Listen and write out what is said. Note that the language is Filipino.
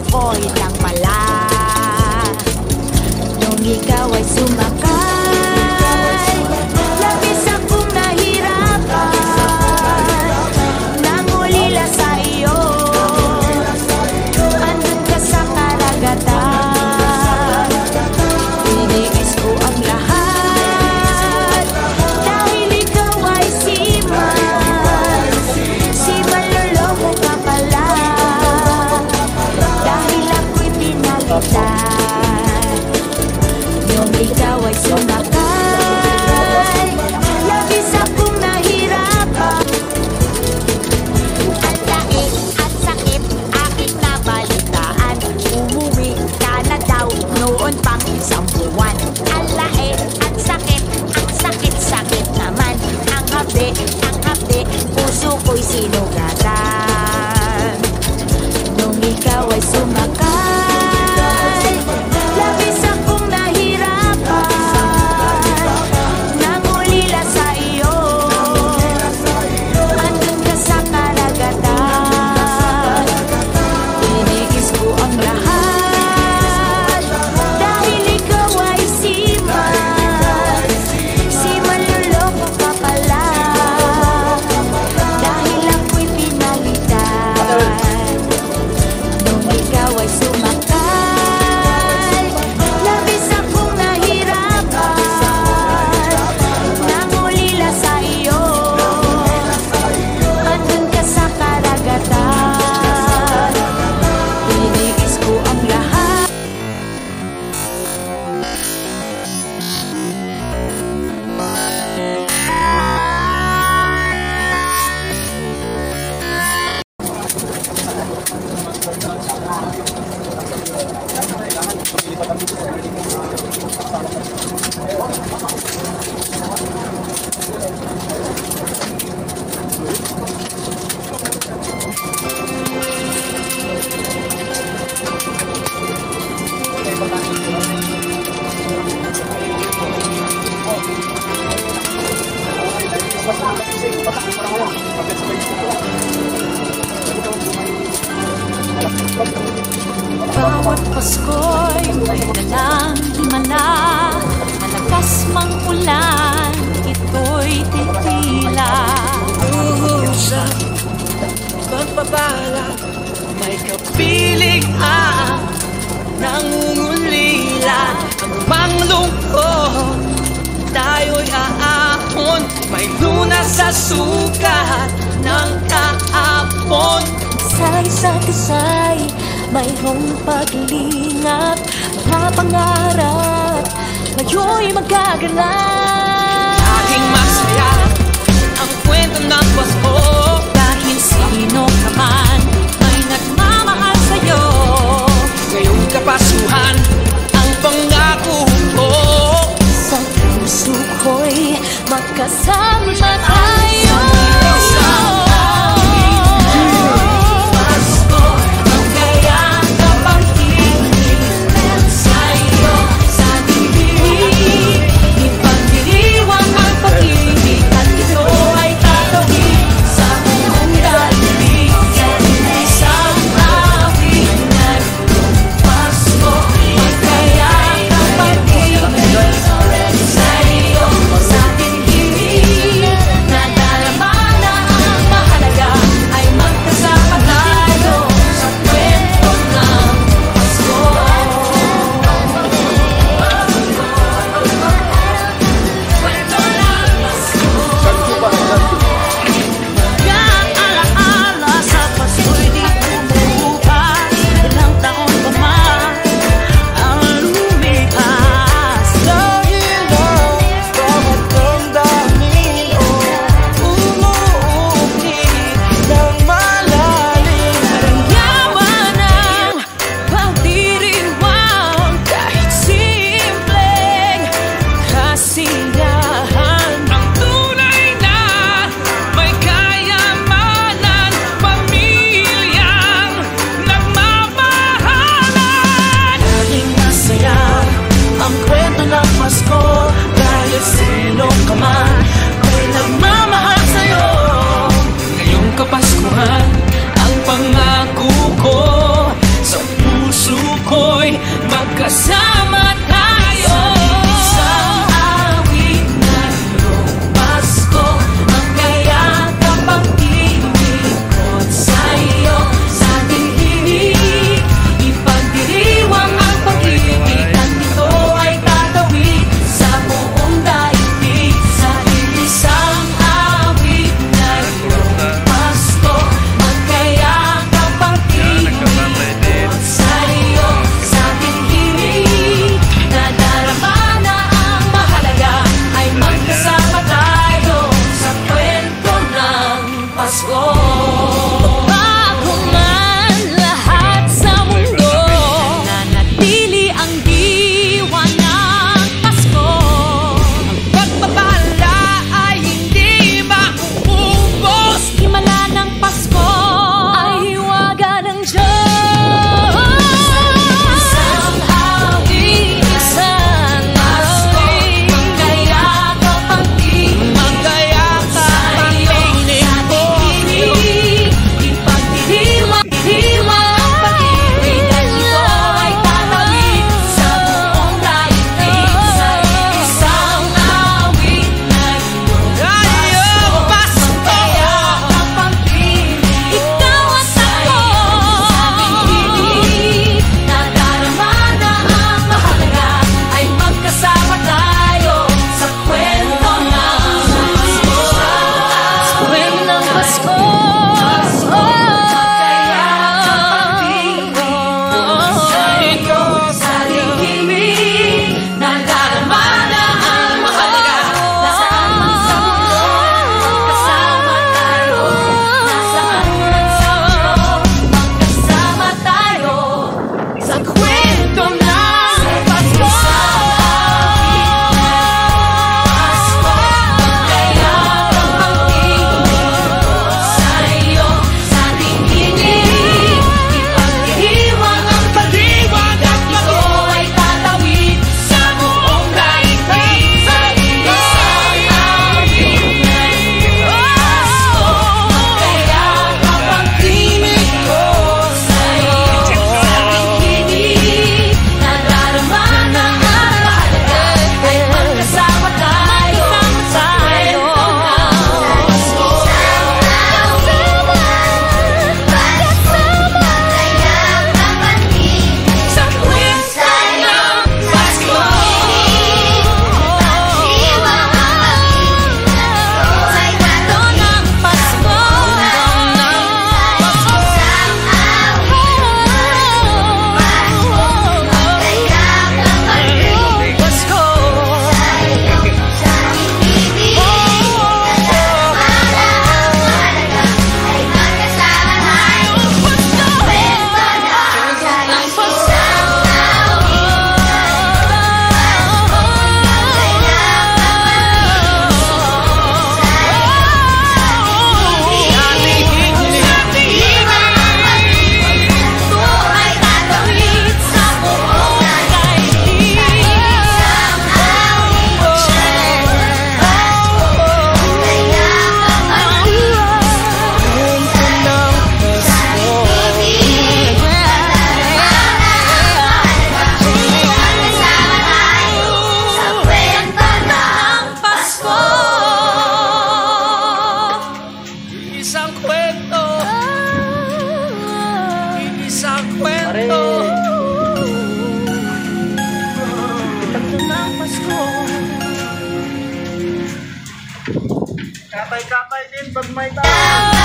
ako'y lang pala. Nung ikaw ay sumakay, labis akong nahirapan. Nangulila sa iyo, andun ka sa karagatan. Tiniis ko ang lahat dahil ikaw ay siman. Siman, loloko ka pala dahil ako'y pinalitan. Nung ikaw ay sumakay, labis akong nahirapan. Ang laik at sakit aking nabalitaan. Umuwi ka na daw noon pang isang buwan. Ang laik at sakit, ang sakit-sakit naman. Ang hapde, puso ko'y sinugatan. Nung ikaw ay sumakay, labis akong nahirapan. Nangulila sa iyo, andun ka sa karagatan. Tiniis ko ang lahat dahil ikaw ay siman. Siman, loloko ka pala dahil ako'y pinalitan. Nung ikaw ay sumakay, labis akong nahirapan. Nangulila sa iyo, andun ka sa karagatan. Tiniis ko ang lahat. Bawat Pasko'y may dalang himala. Malakas mang ulan, ito'y titila. Usap, pagpapala, may kapiling ang nangungulila. Anumang lungkot, tayo'y aahon. May lunas sa sukat ng kahapon. Sa isa't isa'y mayroong paglingap. Mga pangarap ngayon'y magaganap. Laging masaya ang kwento ng Pasko. Dahil sino ka man ay nagmamahal sa'yo. Ngayong kapasuhan ang pangako ko. Sa puso ko'y magkasama tayo. Pasko, ang kaya kapag hinihilan sa'yo. Sa dilim, ipagdiriwang ang pag-ibig. Bago man lahat sa mundo, nanatili ang diwa ng Pasko. Ang pagpapala ay hindi mauubos. Himala ng Pasko ay hiwaga ng Diyos. Isang awit, isang awit, magkayakap ang tinig, magkayakap ang tinig ko. Ipagdiriwang ang pag-ibig, dahil ito ay tatawid sa buong daigdig. Sa isang awit na iyong Pasko, magkayakap ang tinig. Ikaw at ako, nadarama na ang mahalaga ay magkasama tayo sa kwento ng Pasko. Sa kwento ng Pasko. Sa lilimig, nadarama na ang mahalaga. Nasaan man sa mundo, magkasama tayo. Nasaan man sa mundo, magkasama tayo sa kwento ng Pasko. Magkayakap ang tinig sa iyo, sa tingin. Ipagdiriwang ang pag-ibig, at ito ay tatawid sa buong daigdig. Sa isang awit na iyong Pasko, magkayakap ang tinig ko sa iyo, sa tingin. Nadarama na ang mahalaga ay magkasama tayo sa kwento ng Pasko. Sa kwento ng Pasko. Sa kwento ng Pasko. Pasko. Isang kwento, isang kwento. Kwento ng Pasko. Katay-katay din pag may tao.